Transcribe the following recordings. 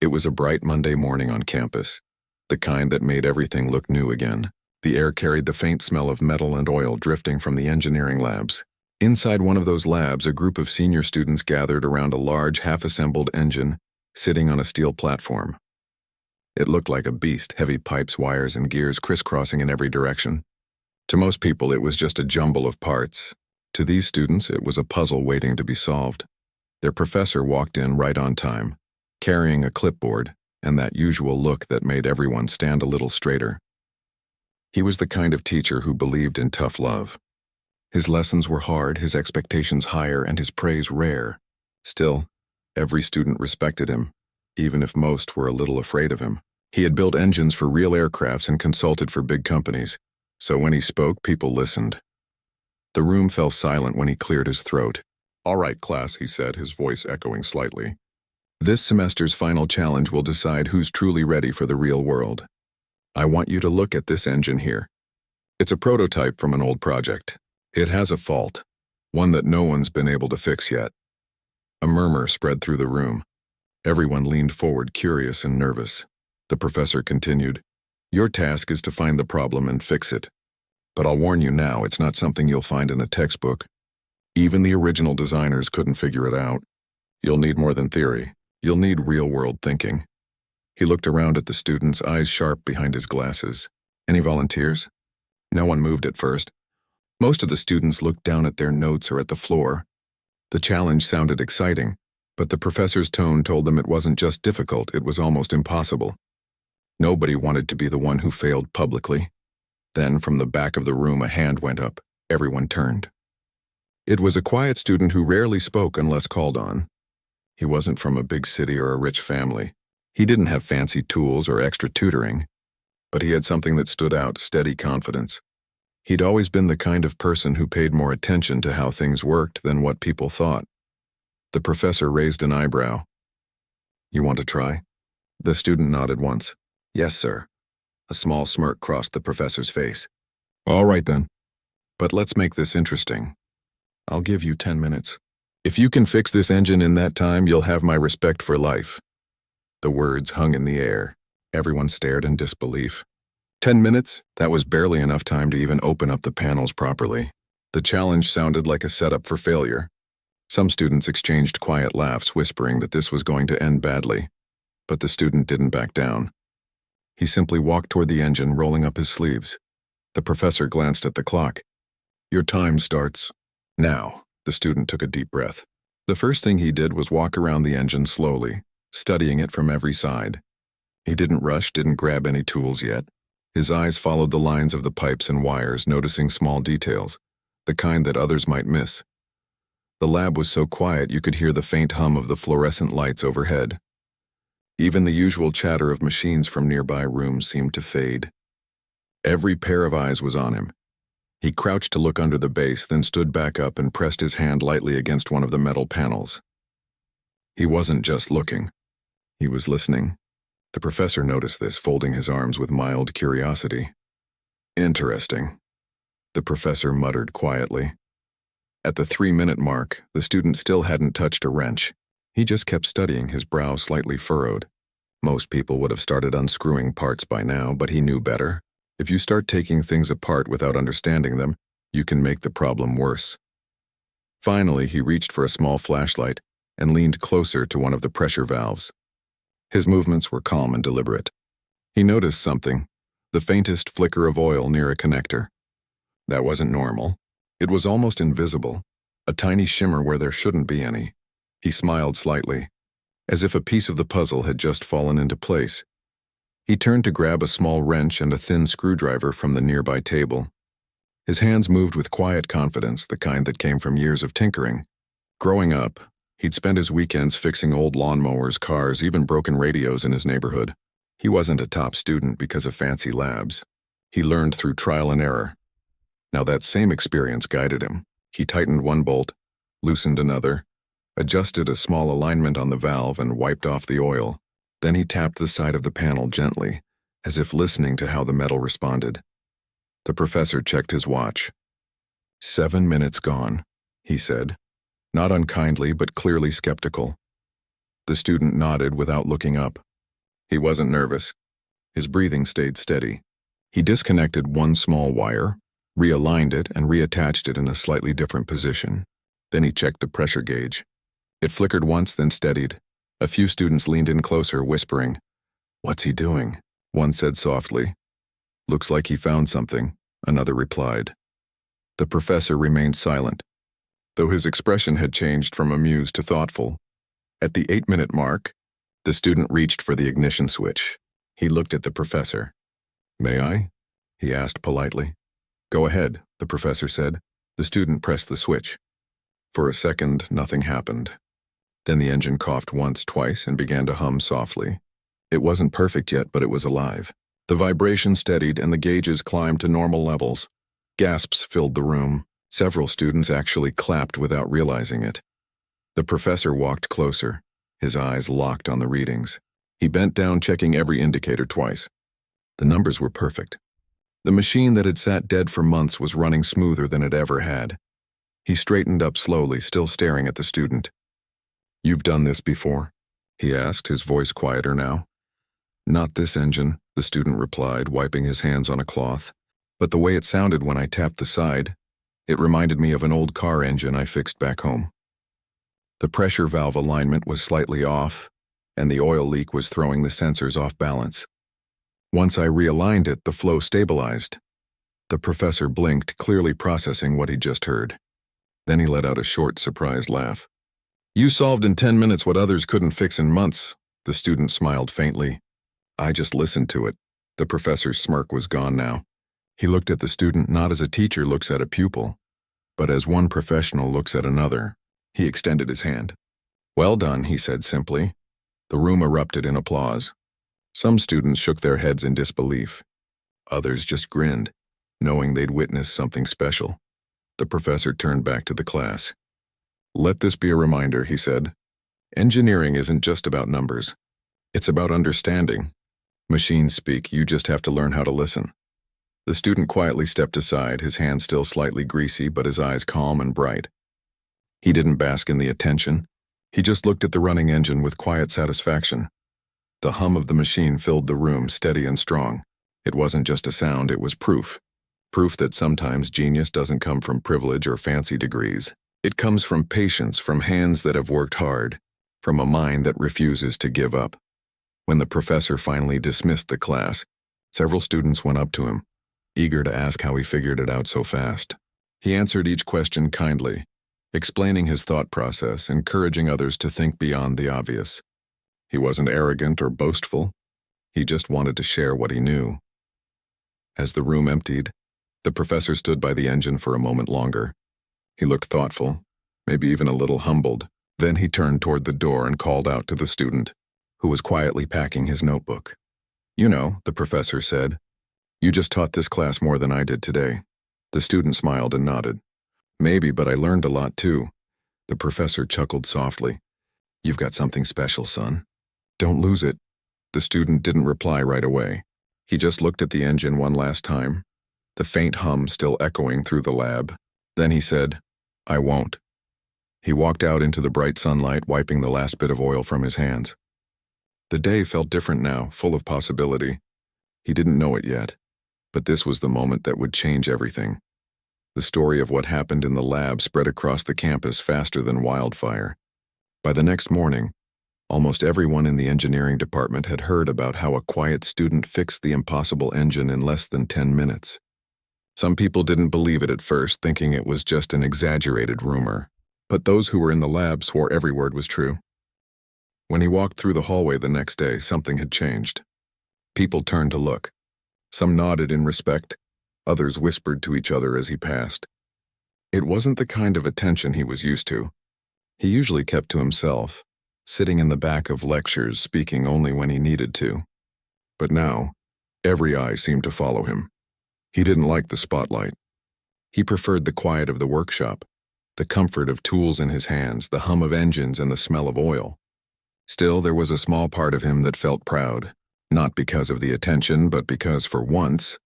It was a bright Monday morning on campus, the kind that made everything look new again. The air carried the faint smell of metal and oil drifting from the engineering labs. Inside one of those labs, a group of senior students gathered around a large, half-assembled engine sitting on a steel platform. It looked like a beast, heavy pipes, wires, and gears crisscrossing in every direction. To most people, it was just a jumble of parts. To these students, it was a puzzle waiting to be solved. Their professor walked in right on time, carrying a clipboard and that usual look that made everyone stand a little straighter. He was the kind of teacher who believed in tough love. His lessons were hard, his expectations higher, and his praise rare. Still, every student respected him, even if most were a little afraid of him. He had built engines for real aircrafts and consulted for big companies, so when he spoke, people listened. The room fell silent when he cleared his throat. "All right, class," he said, his voice echoing slightly. "This semester's final challenge will decide who's truly ready for the real world. I want you to look at this engine here. It's a prototype from an old project. It has a fault, one that no one's been able to fix yet." A murmur spread through the room. Everyone leaned forward, curious and nervous. The professor continued, "Your task is to find the problem and fix it. But I'll warn you now, it's not something you'll find in a textbook. Even the original designers couldn't figure it out. You'll need more than theory. You'll need real-world thinking." He looked around at the students, eyes sharp behind his glasses. "Any volunteers?" No one moved at first. Most of the students looked down at their notes or at the floor. The challenge sounded exciting, but the professor's tone told them it wasn't just difficult, it was almost impossible. Nobody wanted to be the one who failed publicly. Then, from the back of the room, a hand went up. Everyone turned. It was a quiet student who rarely spoke unless called on. He wasn't from a big city or a rich family. He didn't have fancy tools or extra tutoring, but he had something that stood out: steady confidence. He'd always been the kind of person who paid more attention to how things worked than what people thought. The professor raised an eyebrow. "You want to try?" The student nodded once. "Yes, sir." A small smirk crossed the professor's face. "All right then. But let's make this interesting. I'll give you 10 minutes. If you can fix this engine in that time, you'll have my respect for life." The words hung in the air. Everyone stared in disbelief. 10 minutes? That was barely enough time to even open up the panels properly. The challenge sounded like a setup for failure. Some students exchanged quiet laughs, whispering that this was going to end badly. But the student didn't back down. He simply walked toward the engine, rolling up his sleeves. The professor glanced at the clock. "Your time starts now." The student took a deep breath. The first thing he did was walk around the engine slowly, studying it from every side. He didn't rush, didn't grab any tools yet. His eyes followed the lines of the pipes and wires, noticing small details, the kind that others might miss. The lab was so quiet you could hear the faint hum of the fluorescent lights overhead. Even the usual chatter of machines from nearby rooms seemed to fade. Every pair of eyes was on him. He crouched to look under the base, then stood back up and pressed his hand lightly against one of the metal panels. He wasn't just looking. He was listening. The professor noticed this, folding his arms with mild curiosity. "Interesting," the professor muttered quietly. At the 3-minute mark, the student still hadn't touched a wrench. He just kept studying, his brow slightly furrowed. Most people would have started unscrewing parts by now, but he knew better. If you start taking things apart without understanding them, you can make the problem worse. Finally, he reached for a small flashlight and leaned closer to one of the pressure valves. His movements were calm and deliberate. He noticed something, the faintest flicker of oil near a connector. That wasn't normal. It was almost invisible, a tiny shimmer where there shouldn't be any. He smiled slightly, as if a piece of the puzzle had just fallen into place. He turned to grab a small wrench and a thin screwdriver from the nearby table. His hands moved with quiet confidence, the kind that came from years of tinkering. Growing up, he'd spent his weekends fixing old lawnmowers, cars, even broken radios in his neighborhood. He wasn't a top student because of fancy labs. He learned through trial and error. Now that same experience guided him. He tightened one bolt, loosened another, adjusted a small alignment on the valve, and wiped off the oil. Then he tapped the side of the panel gently, as if listening to how the metal responded. The professor checked his watch. 7 minutes gone, he said, not unkindly but clearly skeptical. The student nodded without looking up. He wasn't nervous. His breathing stayed steady. He disconnected one small wire, realigned it, and reattached it in a slightly different position. Then he checked the pressure gauge. It flickered once, then steadied. A few students leaned in closer, whispering, "What's he doing?" One said softly. "Looks like he found something," another replied. The professor remained silent, though his expression had changed from amused to thoughtful. At the 8-minute mark, the student reached for the ignition switch. He looked at the professor. "May I?" he asked politely. "Go ahead," the professor said. The student pressed the switch. For a second, nothing happened. Then the engine coughed once, twice, and began to hum softly. It wasn't perfect yet, but it was alive. The vibration steadied and the gauges climbed to normal levels. Gasps filled the room. Several students actually clapped without realizing it. The professor walked closer, his eyes locked on the readings. He bent down, checking every indicator twice. The numbers were perfect. The machine that had sat dead for months was running smoother than it ever had. He straightened up slowly, still staring at the student. "You've done this before?" he asked, his voice quieter now. "Not this engine," the student replied, wiping his hands on a cloth. "But the way it sounded when I tapped the side, it reminded me of an old car engine I fixed back home." The pressure valve alignment was slightly off, and the oil leak was throwing the sensors off balance. Once I realigned it, the flow stabilized. The professor blinked, clearly processing what he'd just heard. Then he let out a short, surprised laugh. "You solved in 10 minutes what others couldn't fix in months," the student smiled faintly. "I just listened to it." The professor's smirk was gone now. He looked at the student not as a teacher looks at a pupil, but as one professional looks at another. He extended his hand. "Well done," he said simply. The room erupted in applause. Some students shook their heads in disbelief. Others just grinned, knowing they'd witnessed something special. The professor turned back to the class. "Let this be a reminder," he said. "Engineering isn't just about numbers. It's about understanding. Machines speak, you just have to learn how to listen." The student quietly stepped aside, his hands still slightly greasy, but his eyes calm and bright. He didn't bask in the attention. He just looked at the running engine with quiet satisfaction. The hum of the machine filled the room, steady and strong. It wasn't just a sound, it was proof. Proof that sometimes genius doesn't come from privilege or fancy degrees. It comes from patience, from hands that have worked hard, from a mind that refuses to give up. When the professor finally dismissed the class, several students went up to him, eager to ask how he figured it out so fast. He answered each question kindly, explaining his thought process, encouraging others to think beyond the obvious. He wasn't arrogant or boastful. He just wanted to share what he knew. As the room emptied, the professor stood by the engine for a moment longer. He looked thoughtful, maybe even a little humbled. Then he turned toward the door and called out to the student, who was quietly packing his notebook. "You know," the professor said, "you just taught this class more than I did today." The student smiled and nodded. "Maybe, but I learned a lot too." The professor chuckled softly. "You've got something special, son. Don't lose it." The student didn't reply right away. He just looked at the engine one last time, the faint hum still echoing through the lab. Then he said, "I won't." He walked out into the bright sunlight, wiping the last bit of oil from his hands. The day felt different now, full of possibility. He didn't know it yet, but this was the moment that would change everything. The story of what happened in the lab spread across the campus faster than wildfire. By the next morning, almost everyone in the engineering department had heard about how a quiet student fixed the impossible engine in less than 10 minutes. Some people didn't believe it at first, thinking it was just an exaggerated rumor. But those who were in the lab swore every word was true. When he walked through the hallway the next day, something had changed. People turned to look. Some nodded in respect, others whispered to each other as he passed. It wasn't the kind of attention he was used to. He usually kept to himself, sitting in the back of lectures, speaking only when he needed to. But now, every eye seemed to follow him. He didn't like the spotlight. He preferred the quiet of the workshop, the comfort of tools in his hands, the hum of engines and the smell of oil. Still, there was a small part of him that felt proud, not because of the attention, but because, for once,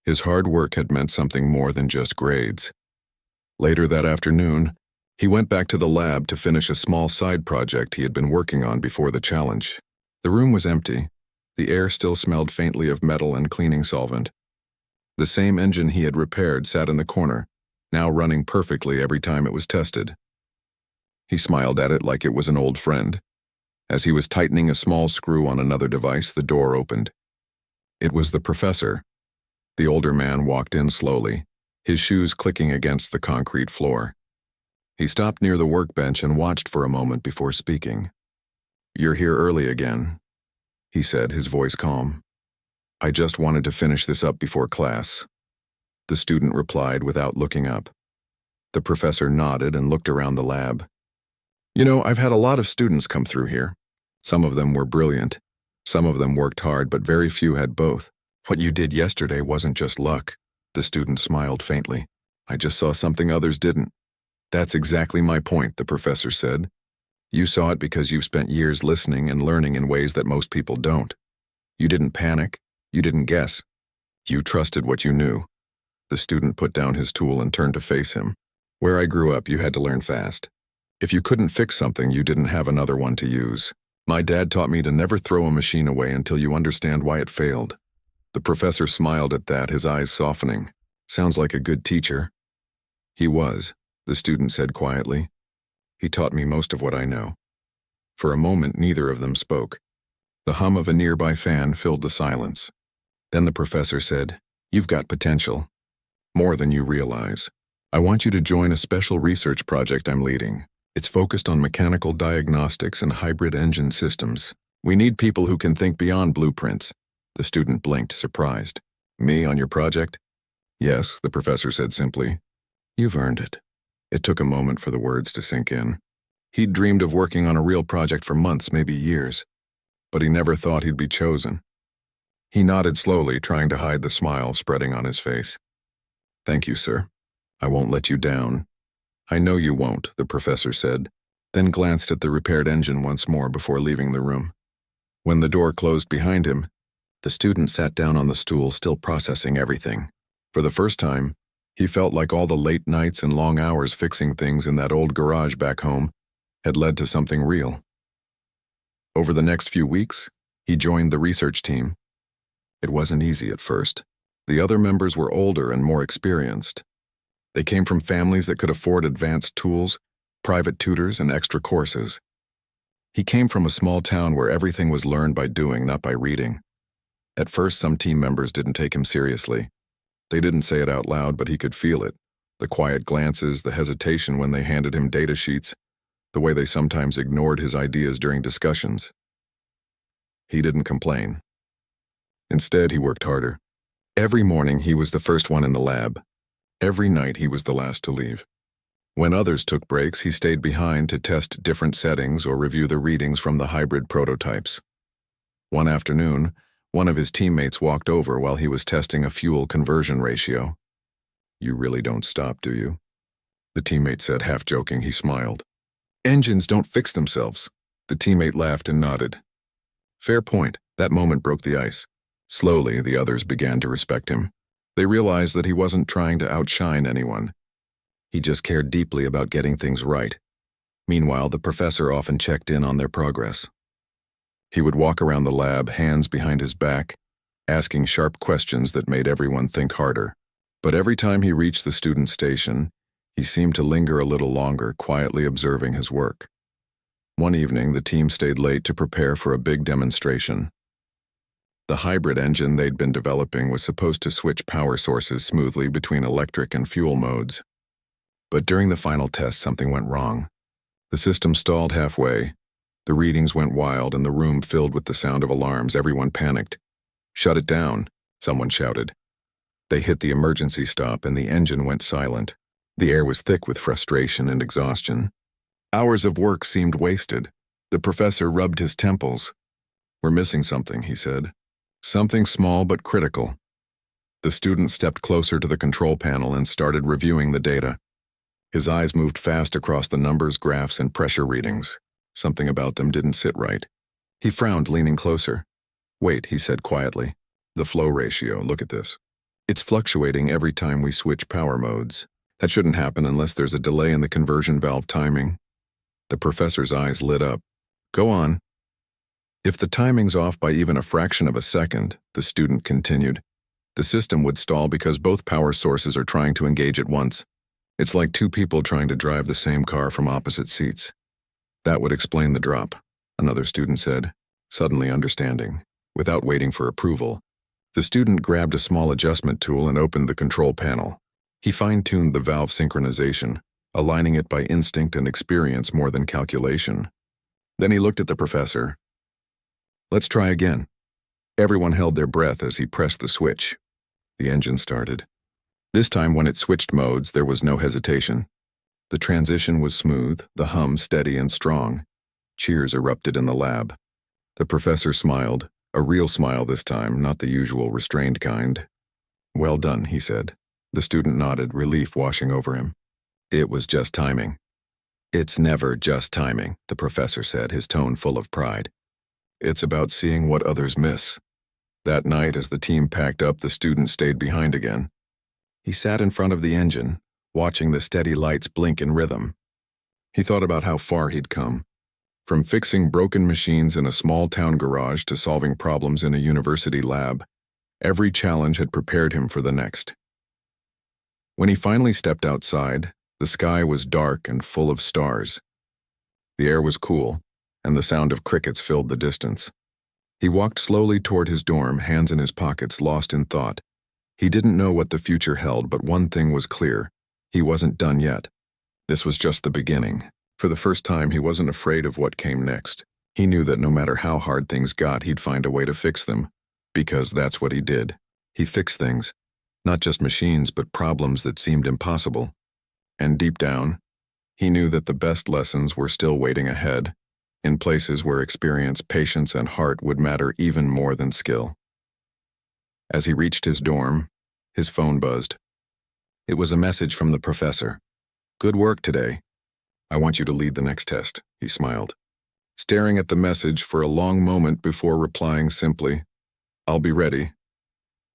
his hard work had meant something more than just grades. Later that afternoon, he went back to the lab to finish a small side project he had been working on before the challenge. The room was empty. The air still smelled faintly of metal and cleaning solvent. The same engine he had repaired sat in the corner, now running perfectly every time it was tested. He smiled at it like it was an old friend. As he was tightening a small screw on another device, the door opened. It was the professor. The older man walked in slowly, his shoes clicking against the concrete floor. He stopped near the workbench and watched for a moment before speaking. "You're here early again," he said, his voice calm. "I just wanted to finish this up before class." The student replied without looking up. The professor nodded and looked around the lab. "You know, I've had a lot of students come through here. Some of them were brilliant. Some of them worked hard, but very few had both. What you did yesterday wasn't just luck." The student smiled faintly. "I just saw something others didn't." "That's exactly my point," the professor said. "You saw it because you've spent years listening and learning in ways that most people don't. You didn't panic. You didn't guess. You trusted what you knew." The student put down his tool and turned to face him. "Where I grew up, you had to learn fast. If you couldn't fix something, you didn't have another one to use. My dad taught me to never throw a machine away until you understand why it failed." The professor smiled at that, his eyes softening. "Sounds like a good teacher." "He was," the student said quietly. "He taught me most of what I know." For a moment, neither of them spoke. The hum of a nearby fan filled the silence. Then the professor said, "You've got potential. More than you realize. I want you to join a special research project I'm leading. It's focused on mechanical diagnostics and hybrid engine systems. We need people who can think beyond blueprints." The student blinked, surprised. "Me on your project?" "Yes," the professor said simply. "You've earned it." It took a moment for the words to sink in. He'd dreamed of working on a real project for months, maybe years. But he never thought he'd be chosen. He nodded slowly, trying to hide the smile spreading on his face. "Thank you, sir. I won't let you down." "I know you won't," the professor said, then glanced at the repaired engine once more before leaving the room. When the door closed behind him, the student sat down on the stool, still processing everything. For the first time, he felt like all the late nights and long hours fixing things in that old garage back home had led to something real. Over the next few weeks, he joined the research team. It wasn't easy at first. The other members were older and more experienced. They came from families that could afford advanced tools, private tutors, and extra courses. He came from a small town where everything was learned by doing, not by reading. At first, some team members didn't take him seriously. They didn't say it out loud, but he could feel it. The quiet glances, the hesitation when they handed him data sheets, the way they sometimes ignored his ideas during discussions. He didn't complain. Instead, he worked harder. Every morning, he was the first one in the lab. Every night, he was the last to leave. When others took breaks, he stayed behind to test different settings or review the readings from the hybrid prototypes. One afternoon, one of his teammates walked over while he was testing a fuel conversion ratio. "You really don't stop, do you?" The teammate said, half joking. He smiled. "Engines don't fix themselves." The teammate laughed and nodded. Fair point. That moment broke the ice. Slowly, the others began to respect him. They realized that he wasn't trying to outshine anyone. He just cared deeply about getting things right. Meanwhile, the professor often checked in on their progress. He would walk around the lab, hands behind his back, asking sharp questions that made everyone think harder. But every time he reached the student station, he seemed to linger a little longer, quietly observing his work. One evening, the team stayed late to prepare for a big demonstration. The hybrid engine they'd been developing was supposed to switch power sources smoothly between electric and fuel modes. But during the final test, something went wrong. The system stalled halfway. The readings went wild and the room filled with the sound of alarms. Everyone panicked. "Shut it down," someone shouted. They hit the emergency stop and the engine went silent. The air was thick with frustration and exhaustion. Hours of work seemed wasted. The professor rubbed his temples. "We're missing something," he said. "Something small but critical." The student stepped closer to the control panel and started reviewing the data. His eyes moved fast across the numbers, graphs, and pressure readings. Something about them didn't sit right. He frowned, leaning closer. "Wait," he said quietly. "The flow ratio, look at this. It's fluctuating every time we switch power modes. That shouldn't happen unless there's a delay in the conversion valve timing." The professor's eyes lit up. "Go on." If the timing's off by even a fraction of a second, the student continued, the system would stall because both power sources are trying to engage at once. It's like two people trying to drive the same car from opposite seats. That would explain the drop, another student said, suddenly understanding. Without waiting for approval, the student grabbed a small adjustment tool and opened the control panel. He fine-tuned the valve synchronization, aligning it by instinct and experience more than calculation. Then he looked at the professor. Let's try again. Everyone held their breath as he pressed the switch. The engine started. This time when it switched modes, there was no hesitation. The transition was smooth, the hum steady and strong. Cheers erupted in the lab. The professor smiled, a real smile this time, not the usual restrained kind. Well done, he said. The student nodded, relief washing over him. It was just timing. It's never just timing, the professor said, his tone full of pride. It's about seeing what others miss. That night, as the team packed up, the student stayed behind again. He sat in front of the engine, watching the steady lights blink in rhythm. He thought about how far he'd come, from fixing broken machines in a small-town garage to solving problems in a university lab. Every challenge had prepared him for the next. When he finally stepped outside, the sky was dark and full of stars. The air was cool, and the sound of crickets filled the distance. He walked slowly toward his dorm, hands in his pockets, lost in thought. He didn't know what the future held, but one thing was clear. He wasn't done yet. This was just the beginning. For the first time, he wasn't afraid of what came next. He knew that no matter how hard things got, he'd find a way to fix them. Because that's what he did. He fixed things. Not just machines, but problems that seemed impossible. And deep down, he knew that the best lessons were still waiting ahead, in places where experience, patience, and heart would matter even more than skill. As he reached his dorm, his phone buzzed. It was a message from the professor. Good work today. I want you to lead the next test, he smiled, staring at the message for a long moment before replying simply, I'll be ready.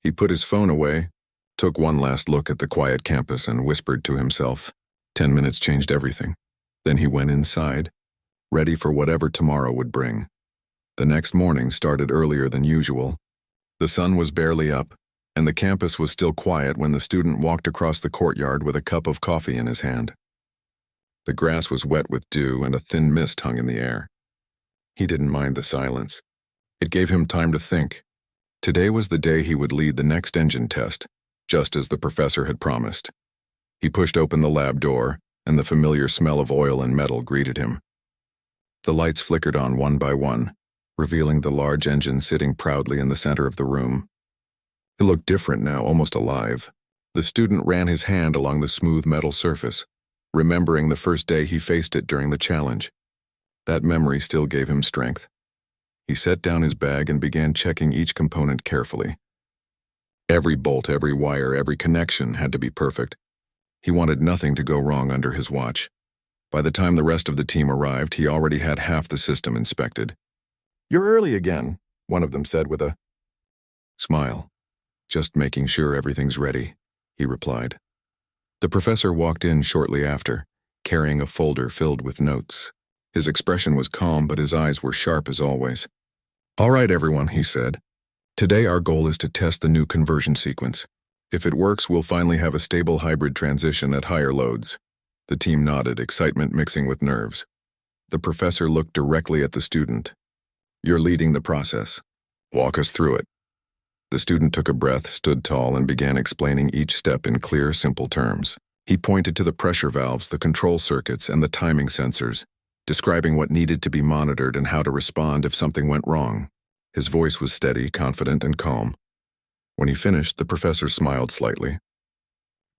He put his phone away, took one last look at the quiet campus and whispered to himself, 10 minutes changed everything. Then he went inside, ready for whatever tomorrow would bring. The next morning started earlier than usual. The sun was barely up, and the campus was still quiet when the student walked across the courtyard with a cup of coffee in his hand. The grass was wet with dew and a thin mist hung in the air. He didn't mind the silence. It gave him time to think. Today was the day he would lead the next engine test, just as the professor had promised. He pushed open the lab door, and the familiar smell of oil and metal greeted him. The lights flickered on one by one, revealing the large engine sitting proudly in the center of the room. It looked different now, almost alive. The student ran his hand along the smooth metal surface, remembering the first day he faced it during the challenge. That memory still gave him strength. He set down his bag and began checking each component carefully. Every bolt, every wire, every connection had to be perfect. He wanted nothing to go wrong under his watch. By the time the rest of the team arrived, he already had half the system inspected. You're early again, one of them said with a smile. Just making sure everything's ready, he replied. The professor walked in shortly after, carrying a folder filled with notes. His expression was calm, but his eyes were sharp as always. All right, everyone, he said. Today our goal is to test the new conversion sequence. If it works, we'll finally have a stable hybrid transition at higher loads. The team nodded, excitement mixing with nerves. The professor looked directly at the student. You're leading the process. Walk us through it. The student took a breath, stood tall, and began explaining each step in clear, simple terms. He pointed to the pressure valves, the control circuits, and the timing sensors, describing what needed to be monitored and how to respond if something went wrong. His voice was steady, confident, and calm. When he finished, the professor smiled slightly.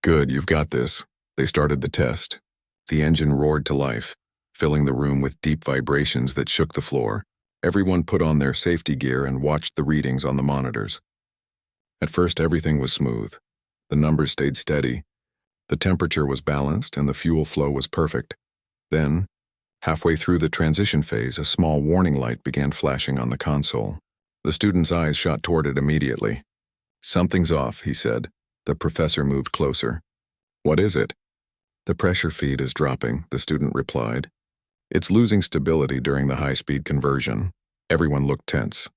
Good, you've got this. They started the test. The engine roared to life, filling the room with deep vibrations that shook the floor. Everyone put on their safety gear and watched the readings on the monitors. At first, everything was smooth. The numbers stayed steady. The temperature was balanced and the fuel flow was perfect. Then, halfway through the transition phase, a small warning light began flashing on the console. The student's eyes shot toward it immediately. Something's off, he said. The professor moved closer. What is it? The pressure feed is dropping, the student replied. It's losing stability during the high-speed conversion. Everyone looked tense.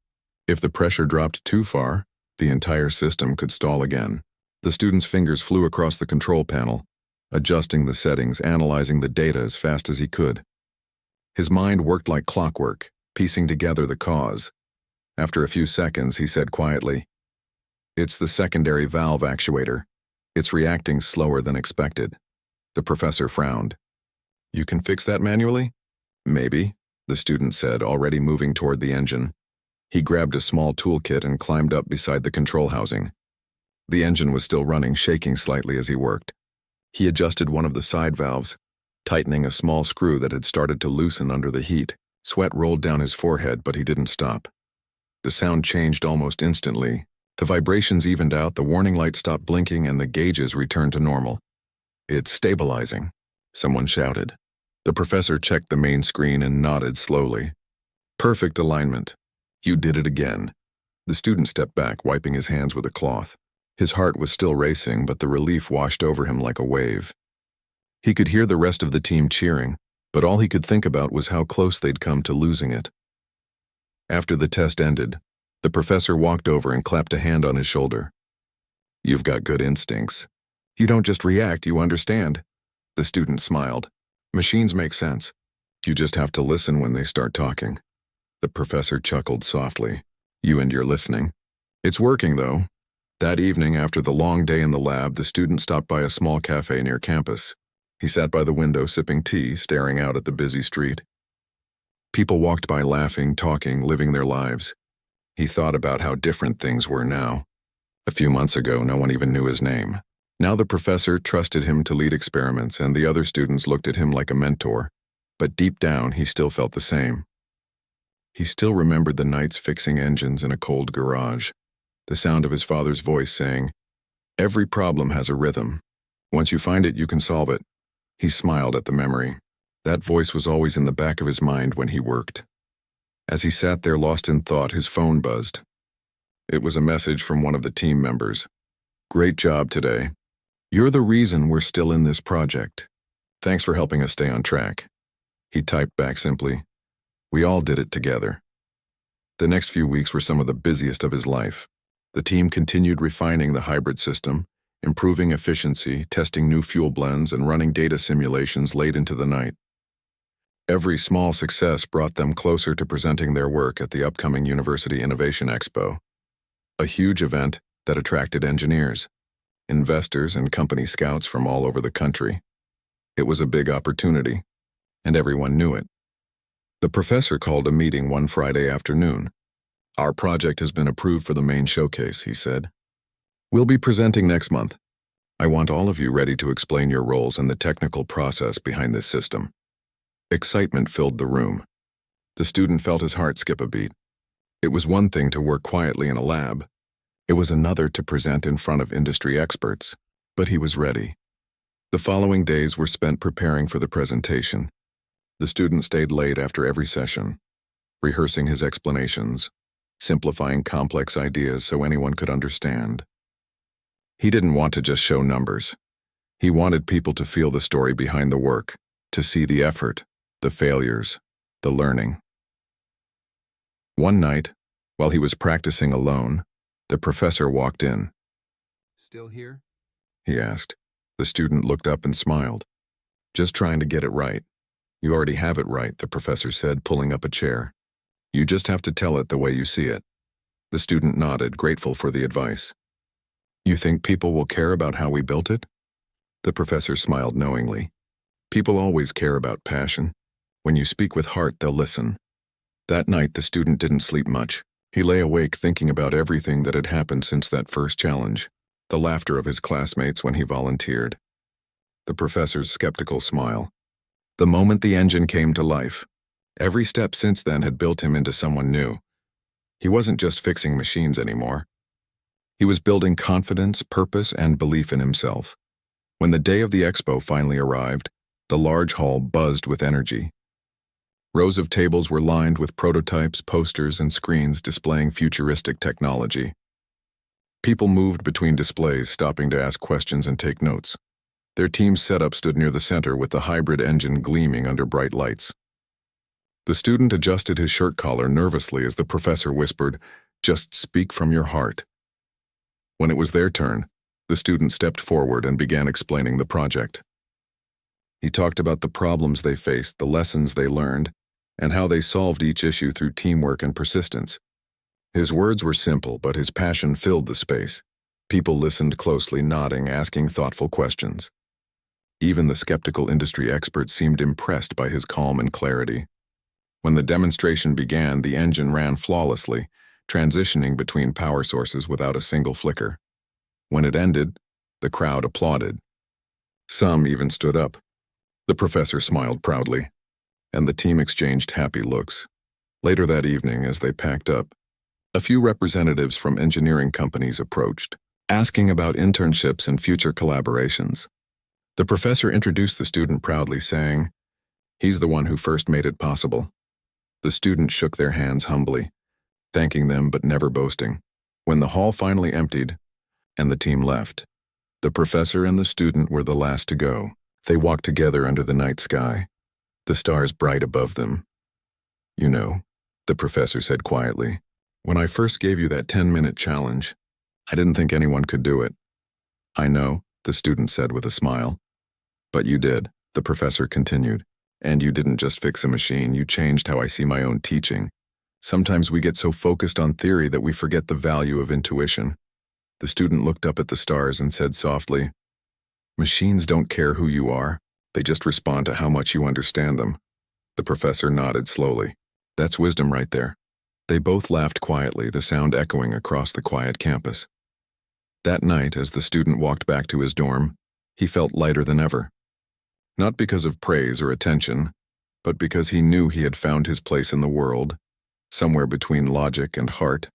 If the pressure dropped too far, the entire system could stall again. The student's fingers flew across the control panel, adjusting the settings, analyzing the data as fast as he could. His mind worked like clockwork, piecing together the cause. After a few seconds, he said quietly, "It's the secondary valve actuator. It's reacting slower than expected." The professor frowned. "You can fix that manually?" "Maybe," the student said, already moving toward the engine. He grabbed a small toolkit and climbed up beside the control housing. The engine was still running, shaking slightly as he worked. He adjusted one of the side valves, tightening a small screw that had started to loosen under the heat. Sweat rolled down his forehead, but he didn't stop. The sound changed almost instantly. The vibrations evened out, the warning light stopped blinking, and the gauges returned to normal. "It's stabilizing," someone shouted. The professor checked the main screen and nodded slowly. "Perfect alignment. You did it again." The student stepped back, wiping his hands with a cloth. His heart was still racing, but the relief washed over him like a wave. He could hear the rest of the team cheering, but all he could think about was how close they'd come to losing it. After the test ended, the professor walked over and clapped a hand on his shoulder. "You've got good instincts. You don't just react, you understand." The student smiled. "Machines make sense. You just have to listen when they start talking." The professor chuckled softly. "You and your listening. It's working, though." That evening, after the long day in the lab, the student stopped by a small cafe near campus. He sat by the window sipping tea, staring out at the busy street. People walked by laughing, talking, living their lives. He thought about how different things were now. A few months ago, no one even knew his name. Now the professor trusted him to lead experiments, and the other students looked at him like a mentor. But deep down, he still felt the same. He still remembered the nights fixing engines in a cold garage, the sound of his father's voice saying, "Every problem has a rhythm. Once you find it, you can solve it." He smiled at the memory. That voice was always in the back of his mind when he worked. As he sat there lost in thought, his phone buzzed. It was a message from one of the team members. "Great job today. You're the reason we're still in this project. Thanks for helping us stay on track." He typed back simply, "We all did it together." The next few weeks were some of the busiest of his life. The team continued refining the hybrid system, improving efficiency, testing new fuel blends, and running data simulations late into the night. Every small success brought them closer to presenting their work at the upcoming University Innovation Expo, a huge event that attracted engineers, investors, and company scouts from all over the country. It was a big opportunity, and everyone knew it. The professor called a meeting one Friday afternoon. "Our project has been approved for the main showcase," he said. "We'll be presenting next month. I want all of you ready to explain your roles and the technical process behind this system." Excitement filled the room. The student felt his heart skip a beat. It was one thing to work quietly in a lab. It was another to present in front of industry experts. But he was ready. The following days were spent preparing for the presentation. The student stayed late after every session, rehearsing his explanations, simplifying complex ideas so anyone could understand. He didn't want to just show numbers. He wanted people to feel the story behind the work, to see the effort, the failures, the learning. One night, while he was practicing alone, the professor walked in. "Still here?" he asked. The student looked up and smiled. "Just trying to get it right." "You already have it right," the professor said, pulling up a chair. "You just have to tell it the way you see it." The student nodded, grateful for the advice. "You think people will care about how we built it?" The professor smiled knowingly. "People always care about passion. When you speak with heart, they'll listen." That night, the student didn't sleep much. He lay awake thinking about everything that had happened since that first challenge, the laughter of his classmates when he volunteered, the professor's skeptical smile. The moment the engine came to life, every step since then had built him into someone new. He wasn't just fixing machines anymore. He was building confidence, purpose, and belief in himself. When the day of the expo finally arrived, the large hall buzzed with energy. Rows of tables were lined with prototypes, posters, and screens displaying futuristic technology. People moved between displays, stopping to ask questions and take notes. Their team's setup stood near the center with the hybrid engine gleaming under bright lights. The student adjusted his shirt collar nervously as the professor whispered, "Just speak from your heart." When it was their turn, the student stepped forward and began explaining the project. He talked about the problems they faced, the lessons they learned, and how they solved each issue through teamwork and persistence. His words were simple, but his passion filled the space. People listened closely, nodding, asking thoughtful questions. Even the skeptical industry experts seemed impressed by his calm and clarity. When the demonstration began, the engine ran flawlessly, transitioning between power sources without a single flicker. When it ended, the crowd applauded. Some even stood up. The professor smiled proudly, and the team exchanged happy looks. Later that evening, as they packed up, a few representatives from engineering companies approached, asking about internships and future collaborations. The professor introduced the student proudly, saying, "He's the one who first made it possible." The students shook their hands humbly, thanking them but never boasting. When the hall finally emptied and the team left, the professor and the student were the last to go. They walked together under the night sky, the stars bright above them. "You know," the professor said quietly, "when I first gave you that 10-minute challenge, I didn't think anyone could do it." "I know," the student said with a smile. "But you did," the professor continued. "And you didn't just fix a machine, you changed how I see my own teaching. Sometimes we get so focused on theory that we forget the value of intuition." The student looked up at the stars and said softly, "Machines don't care who you are. They just respond to how much you understand them." The professor nodded slowly. "That's wisdom right there." They both laughed quietly, the sound echoing across the quiet campus. That night, as the student walked back to his dorm, he felt lighter than ever. Not because of praise or attention, but because he knew he had found his place in the world, somewhere between logic and heart,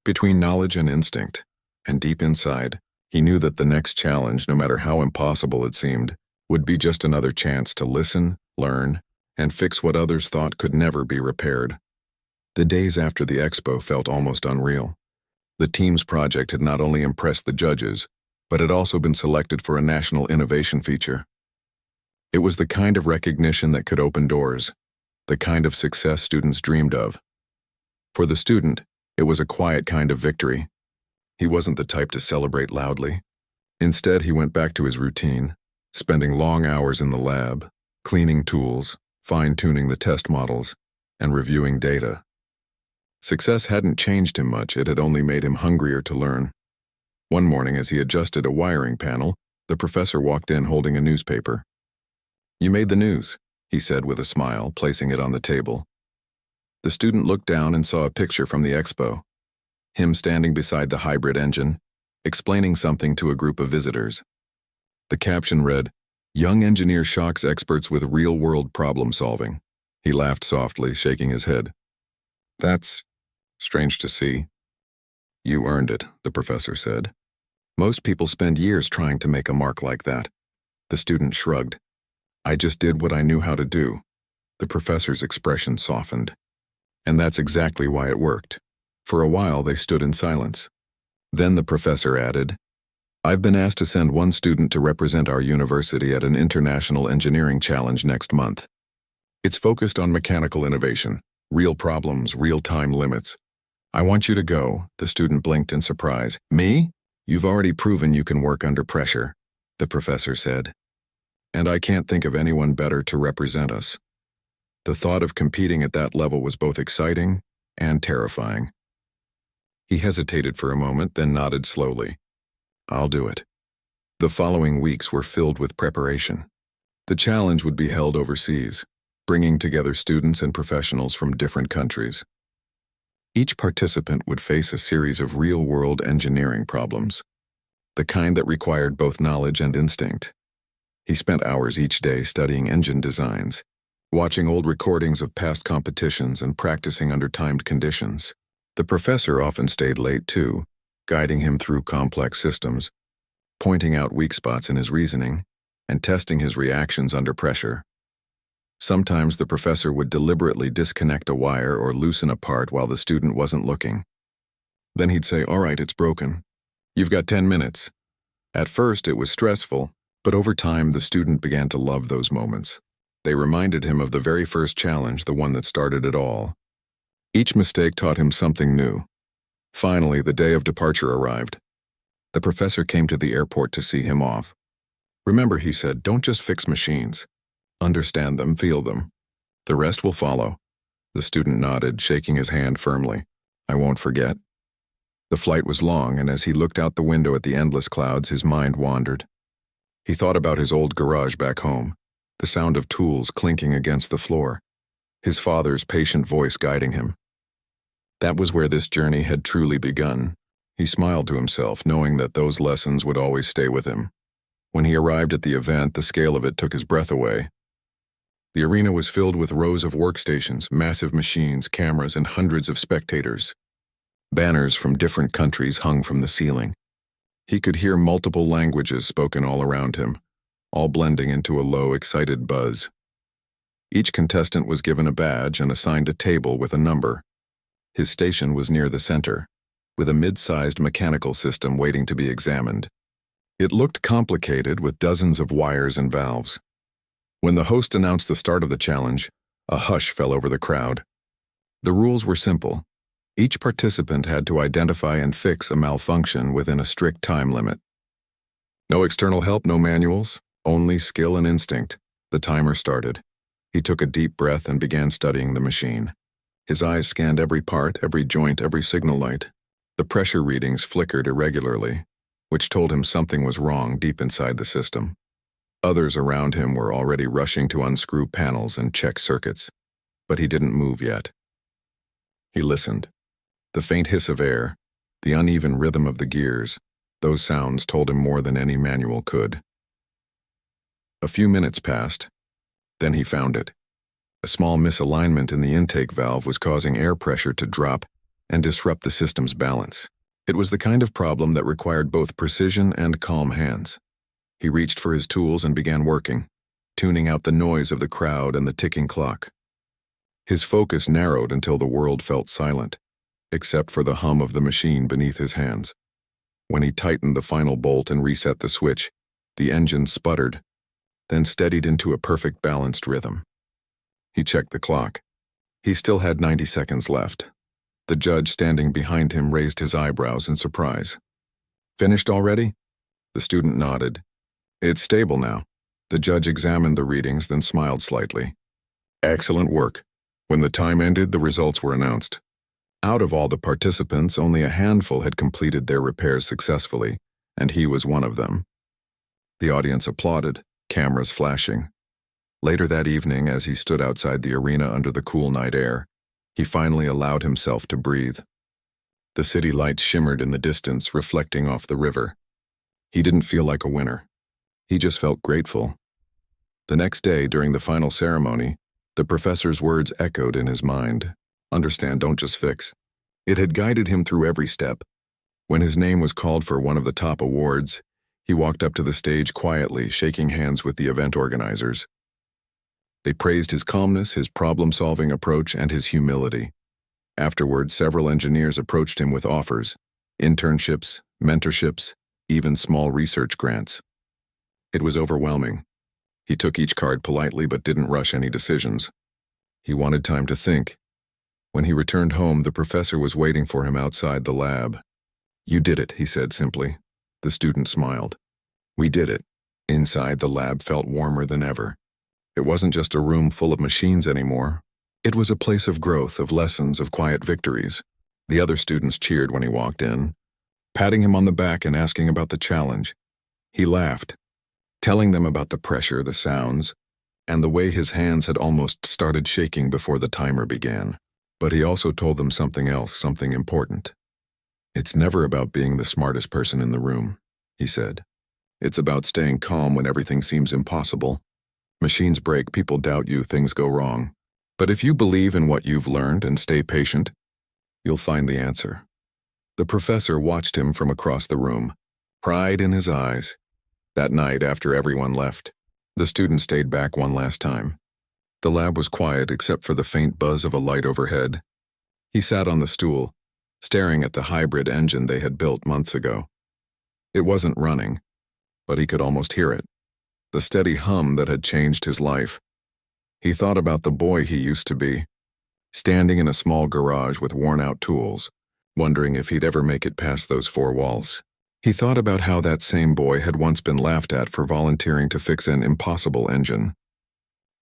between knowledge and instinct. And deep inside, he knew that the next challenge, no matter how impossible it seemed, would be just another chance to listen, learn, and fix what others thought could never be repaired. The days after the expo felt almost unreal. The team's project had not only impressed the judges, but had also been selected for a national innovation feature. It was the kind of recognition that could open doors, the kind of success students dreamed of. For the student, it was a quiet kind of victory. He wasn't the type to celebrate loudly. Instead, he went back to his routine, spending long hours in the lab, cleaning tools, fine-tuning the test models, and reviewing data. Success hadn't changed him much, it had only made him hungrier to learn. One morning, as he adjusted a wiring panel, the professor walked in holding a newspaper. "You made the news," he said with a smile, placing it on the table. The student looked down and saw a picture from the expo. Him standing beside the hybrid engine, explaining something to a group of visitors. The caption read, "Young engineer shocks experts with real-world problem solving." He laughed softly, shaking his head. "That's strange to see." "You earned it," the professor said. "Most people spend years trying to make a mark like that." The student shrugged. "I just did what I knew how to do." The professor's expression softened. And that's exactly why it worked. For a while, they stood in silence. Then the professor added, "I've been asked to send one student to represent our university at an international engineering challenge next month. It's focused on mechanical innovation, real problems, real-time limits. I want you to go." The student blinked in surprise. "Me? You've already proven you can work under pressure," the professor said. "And I can't think of anyone better to represent us." The thought of competing at that level was both exciting and terrifying. He hesitated for a moment, then nodded slowly. "I'll do it." The following weeks were filled with preparation. The challenge would be held overseas, bringing together students and professionals from different countries. Each participant would face a series of real-world engineering problems, the kind that required both knowledge and instinct. He spent hours each day studying engine designs, watching old recordings of past competitions and practicing under timed conditions. The professor often stayed late too, guiding him through complex systems, pointing out weak spots in his reasoning, and testing his reactions under pressure. Sometimes the professor would deliberately disconnect a wire or loosen a part while the student wasn't looking. Then he'd say, "All right, it's broken. You've got 10 minutes. At first, it was stressful, but over time, the student began to love those moments. They reminded him of the very first challenge, the one that started it all. Each mistake taught him something new. Finally, the day of departure arrived. The professor came to the airport to see him off. "Remember," he said, "don't just fix machines. Understand them, feel them. The rest will follow." The student nodded, shaking his hand firmly. "I won't forget." The flight was long, and as he looked out the window at the endless clouds, his mind wandered. He thought about his old garage back home, the sound of tools clinking against the floor, his father's patient voice guiding him. That was where this journey had truly begun. He smiled to himself, knowing that those lessons would always stay with him. When he arrived at the event, the scale of it took his breath away. The arena was filled with rows of workstations, massive machines, cameras, and hundreds of spectators. Banners from different countries hung from the ceiling. He could hear multiple languages spoken all around him, all blending into a low, excited buzz. Each contestant was given a badge and assigned a table with a number. His station was near the center, with a mid-sized mechanical system waiting to be examined. It looked complicated, with dozens of wires and valves. When the host announced the start of the challenge, a hush fell over the crowd. The rules were simple. Each participant had to identify and fix a malfunction within a strict time limit. No external help, no manuals, only skill and instinct. The timer started. He took a deep breath and began studying the machine. His eyes scanned every part, every joint, every signal light. The pressure readings flickered irregularly, which told him something was wrong deep inside the system. Others around him were already rushing to unscrew panels and check circuits, but he didn't move yet. He listened. The faint hiss of air, the uneven rhythm of the gears, those sounds told him more than any manual could. A few minutes passed. Then he found it. A small misalignment in the intake valve was causing air pressure to drop and disrupt the system's balance. It was the kind of problem that required both precision and calm hands. He reached for his tools and began working, tuning out the noise of the crowd and the ticking clock. His focus narrowed until the world felt silent, except for the hum of the machine beneath his hands. When he tightened the final bolt and reset the switch, the engine sputtered, then steadied into a perfect balanced rhythm. He checked the clock. He still had 90 seconds left. The judge standing behind him raised his eyebrows in surprise. "Finished already?" The student nodded. "It's stable now." The judge examined the readings, then smiled slightly. "Excellent work." When the time ended, the results were announced. Out of all the participants, only a handful had completed their repairs successfully, and he was one of them. The audience applauded, cameras flashing. Later that evening, as he stood outside the arena under the cool night air, he finally allowed himself to breathe. The city lights shimmered in the distance, reflecting off the river. He didn't feel like a winner. He just felt grateful. The next day, during the final ceremony, the professor's words echoed in his mind. "Understand, don't just fix." It had guided him through every step. When his name was called for one of the top awards, he walked up to the stage quietly, shaking hands with the event organizers. They praised his calmness, his problem-solving approach, and his humility. Afterward, several engineers approached him with offers, internships, mentorships, even small research grants. It was overwhelming. He took each card politely but didn't rush any decisions. He wanted time to think. When he returned home, the professor was waiting for him outside the lab. "You did it," he said simply. The student smiled. "We did it." Inside, the lab felt warmer than ever. It wasn't just a room full of machines anymore. It was a place of growth, of lessons, of quiet victories. The other students cheered when he walked in, patting him on the back and asking about the challenge. He laughed, telling them about the pressure, the sounds, and the way his hands had almost started shaking before the timer began. But he also told them something else, something important. "It's never about being the smartest person in the room," he said. "It's about staying calm when everything seems impossible. Machines break, people doubt you, things go wrong. But if you believe in what you've learned and stay patient, you'll find the answer." The professor watched him from across the room, pride in his eyes. That night, after everyone left, the student stayed back one last time. The lab was quiet except for the faint buzz of a light overhead. He sat on the stool, staring at the hybrid engine they had built months ago. It wasn't running, but he could almost hear it. The steady hum that had changed his life. He thought about the boy he used to be, standing in a small garage with worn-out tools, wondering if he'd ever make it past those four walls. He thought about how that same boy had once been laughed at for volunteering to fix an impossible engine.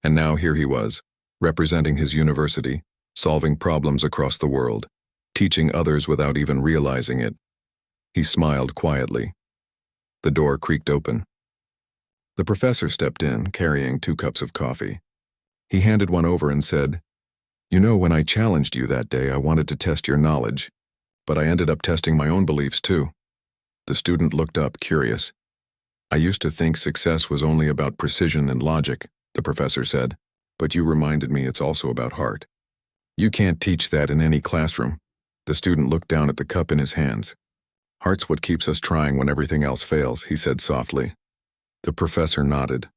And now here he was, representing his university, solving problems across the world, teaching others without even realizing it. He smiled quietly. The door creaked open. The professor stepped in, carrying 2 cups of coffee. He handed one over and said, "You know, when I challenged you that day, I wanted to test your knowledge, but I ended up testing my own beliefs too." The student looked up, curious. "I used to think success was only about precision and logic," the professor said, "but you reminded me it's also about heart. You can't teach that in any classroom." The student looked down at the cup in his hands. "Heart's what keeps us trying when everything else fails," he said softly. The professor nodded.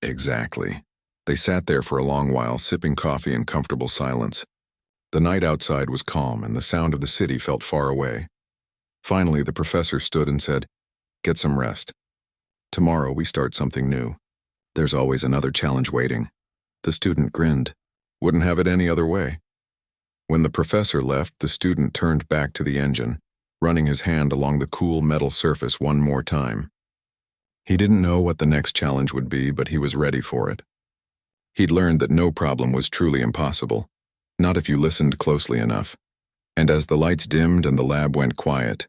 Exactly. They sat there for a long while, sipping coffee in comfortable silence. The night outside was calm, and the sound of the city felt far away. Finally, the professor stood and said, "Get some rest. Tomorrow we start something new. There's always another challenge waiting." The student grinned. Wouldn't have it any other way. When the professor left, the student turned back to the engine, running his hand along the cool metal surface one more time. He didn't know what the next challenge would be, but he was ready for it. He'd learned that no problem was truly impossible, not if you listened closely enough. And as the lights dimmed and the lab went quiet,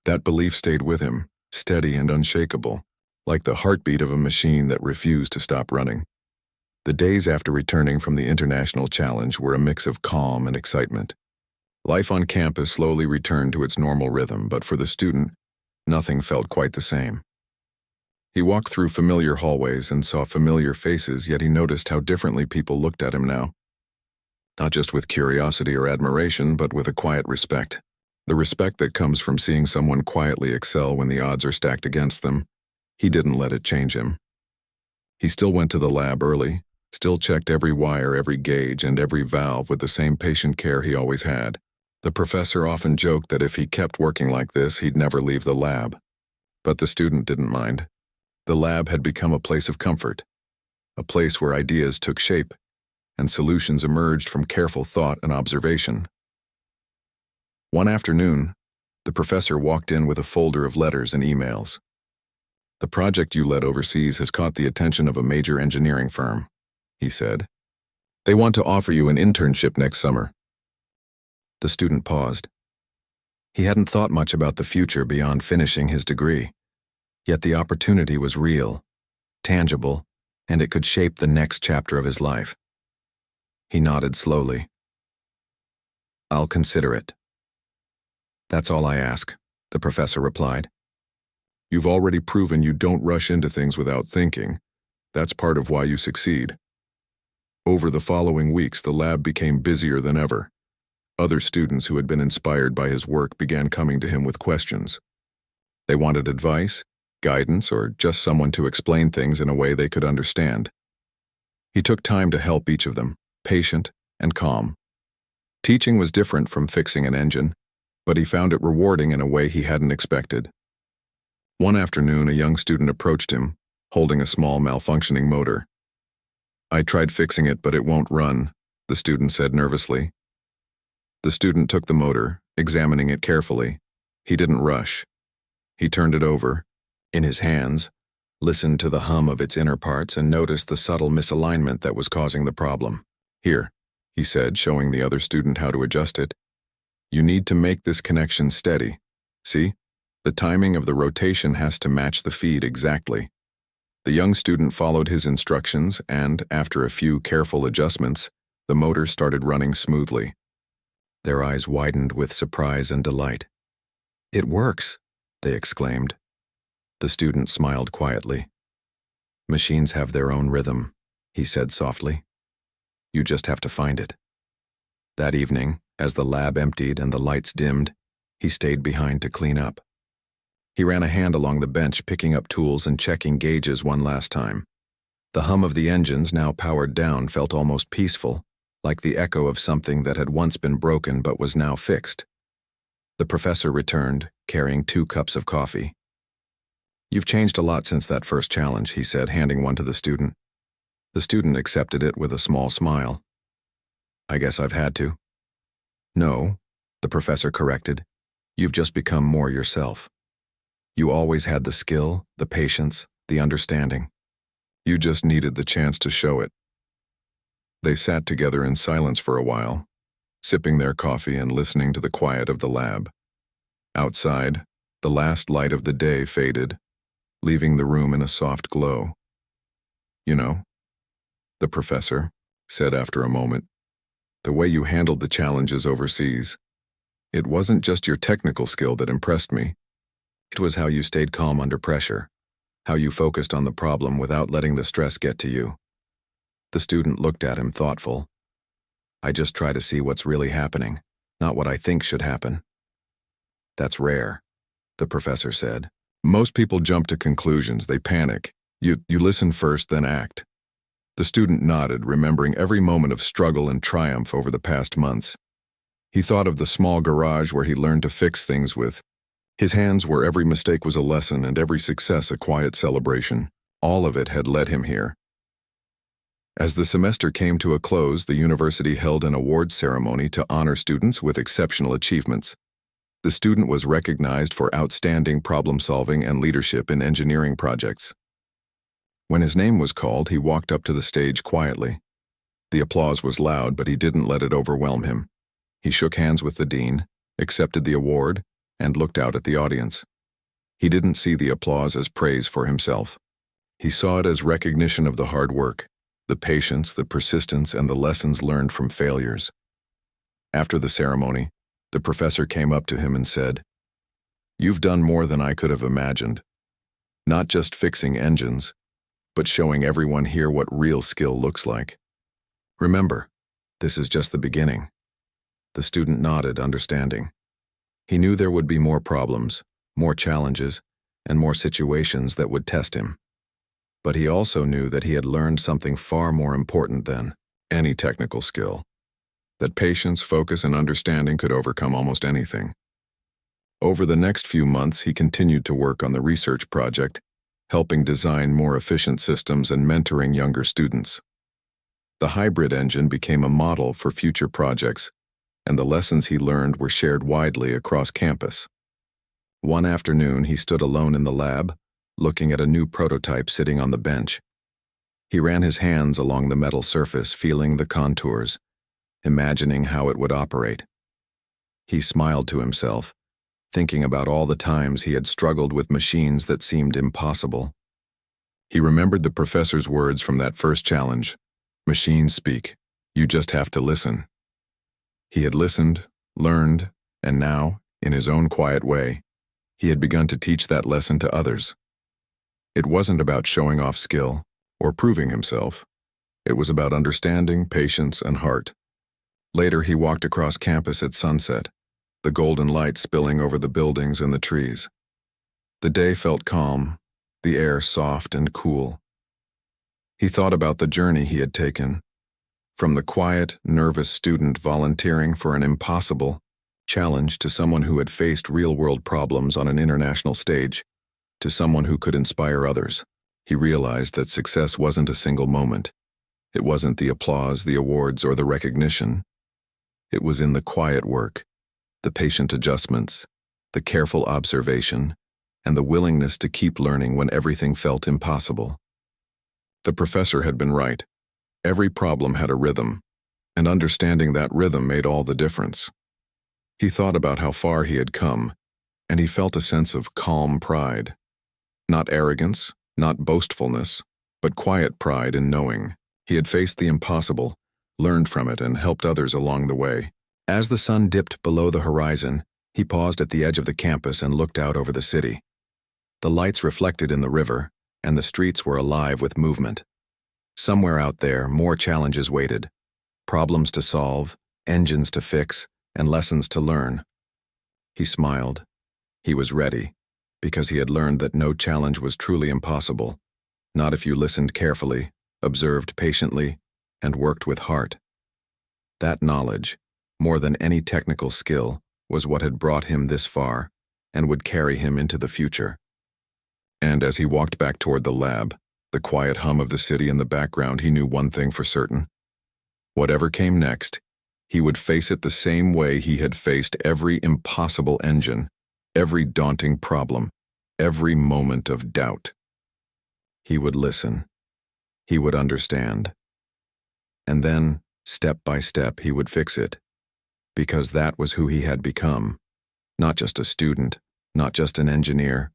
that belief stayed with him, steady and unshakable, like the heartbeat of a machine that refused to stop running. The days after returning from the international challenge were a mix of calm and excitement. Life on campus slowly returned to its normal rhythm, but for the student, nothing felt quite the same. He walked through familiar hallways and saw familiar faces, yet he noticed how differently people looked at him now. Not just with curiosity or admiration, but with a quiet respect. The respect that comes from seeing someone quietly excel when the odds are stacked against them. He didn't let it change him. He still went to the lab early, still checked every wire, every gauge, and every valve with the same patient care he always had. The professor often joked that if he kept working like this, he'd never leave the lab. But the student didn't mind. The lab had become a place of comfort, a place where ideas took shape, and solutions emerged from careful thought and observation. One afternoon, the professor walked in with a folder of letters and emails. "The project you led overseas has caught the attention of a major engineering firm," he said. "They want to offer you an internship next summer." The student paused. He hadn't thought much about the future beyond finishing his degree, yet the opportunity was real, tangible, and it could shape the next chapter of his life. He nodded slowly. "I'll consider it." "That's all I ask," the professor replied. "You've already proven you don't rush into things without thinking. That's part of why you succeed." Over the following weeks, the lab became busier than ever. Other students who had been inspired by his work began coming to him with questions. They wanted advice, guidance, or just someone to explain things in a way they could understand. He took time to help each of them, patient and calm. Teaching was different from fixing an engine, but he found it rewarding in a way he hadn't expected. One afternoon, a young student approached him, holding a small malfunctioning motor. "I tried fixing it, but it won't run," the student said nervously. The student took the motor, examining it carefully. He didn't rush. He turned it over, in his hands, listened to the hum of its inner parts, and noticed the subtle misalignment that was causing the problem. "Here," he said, showing the other student how to adjust it. "You need to make this connection steady. See? The timing of the rotation has to match the feed exactly." The young student followed his instructions, and, after a few careful adjustments, the motor started running smoothly. Their eyes widened with surprise and delight. "It works!" they exclaimed. The student smiled quietly. "Machines have their own rhythm," he said softly. "You just have to find it." That evening, as the lab emptied and the lights dimmed, he stayed behind to clean up. He ran a hand along the bench, picking up tools and checking gauges one last time. The hum of the engines, now powered down, felt almost peaceful, like the echo of something that had once been broken but was now fixed. The professor returned, carrying 2 cups of coffee. "You've changed a lot since that first challenge," he said, handing one to the student. The student accepted it with a small smile. I guess I've had to. No, the professor corrected. You've just become more yourself. You always had the skill, the patience, the understanding. You just needed the chance to show it. They sat together in silence for a while, sipping their coffee and listening to the quiet of the lab. Outside, the last light of the day faded, leaving the room in a soft glow. You know, the professor said after a moment, the way you handled the challenges overseas, it wasn't just your technical skill that impressed me. It was how you stayed calm under pressure, how you focused on the problem without letting the stress get to you. The student looked at him thoughtful. I just try to see what's really happening, not what I think should happen. That's rare, the professor said. Most people jump to conclusions, they panic. You listen first, then act. The student nodded, remembering every moment of struggle and triumph over the past months. He thought of the small garage where he learned to fix things with his hands, where every mistake was a lesson and every success a quiet celebration. All of it had led him here. As the semester came to a close, the university held an awards ceremony to honor students with exceptional achievements. The student was recognized for outstanding problem-solving and leadership in engineering projects. When his name was called, he walked up to the stage quietly. The applause was loud, but he didn't let it overwhelm him. He shook hands with the dean, accepted the award, and looked out at the audience. He didn't see the applause as praise for himself. He saw it as recognition of the hard work, the patience, the persistence, and the lessons learned from failures. After the ceremony, the professor came up to him and said, "You've done more than I could have imagined. Not just fixing engines, but showing everyone here what real skill looks like. Remember, this is just the beginning." The student nodded, understanding. He knew there would be more problems, more challenges, and more situations that would test him. But he also knew that he had learned something far more important than any technical skill. That patience, focus, and understanding could overcome almost anything. Over the next few months, he continued to work on the research project, helping design more efficient systems and mentoring younger students. The hybrid engine became a model for future projects, and the lessons he learned were shared widely across campus. One afternoon, he stood alone in the lab, looking at a new prototype sitting on the bench. He ran his hands along the metal surface, feeling the contours, imagining how it would operate. He smiled to himself, thinking about all the times he had struggled with machines that seemed impossible. He remembered the professor's words from that first challenge, "Machines speak, you just have to listen." He had listened, learned, and now, in his own quiet way, he had begun to teach that lesson to others. It wasn't about showing off skill or proving himself. It was about understanding, patience, and heart. Later, he walked across campus at sunset, the golden light spilling over the buildings and the trees. The day felt calm, the air soft and cool. He thought about the journey he had taken, from the quiet, nervous student volunteering for an impossible challenge to someone who had faced real-world problems on an international stage, to someone who could inspire others. He realized that success wasn't a single moment. It wasn't the applause, the awards, or the recognition. It was in the quiet work, the patient adjustments, the careful observation, and the willingness to keep learning when everything felt impossible. The professor had been right. Every problem had a rhythm, and understanding that rhythm made all the difference. He thought about how far he had come, and he felt a sense of calm pride. Not arrogance, not boastfulness, but quiet pride in knowing he had faced the impossible, learned from it, and helped others along the way. As the sun dipped below the horizon, he paused at the edge of the campus and looked out over the city. The lights reflected in the river, and the streets were alive with movement. Somewhere out there, more challenges waited. Problems to solve, engines to fix, and lessons to learn. He smiled. He was ready, because he had learned that no challenge was truly impossible, not if you listened carefully, observed patiently, and worked with heart. That knowledge, more than any technical skill, was what had brought him this far and would carry him into the future. And as he walked back toward the lab, the quiet hum of the city in the background, he knew one thing for certain. Whatever came next, he would face it the same way he had faced every impossible engine, every daunting problem, every moment of doubt. He would listen. He would understand. And then, step by step, he would fix it. Because that was who he had become. Not just a student, not just an engineer,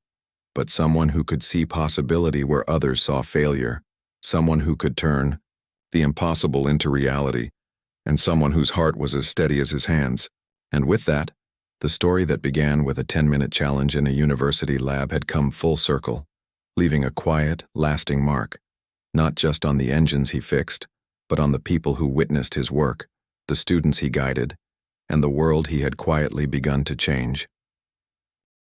but someone who could see possibility where others saw failure, someone who could turn the impossible into reality, and someone whose heart was as steady as his hands. And with that, the story that began with a 10-minute challenge in a university lab had come full circle, leaving a quiet, lasting mark, not just on the engines he fixed, but on the people who witnessed his work, the students he guided, and the world he had quietly begun to change.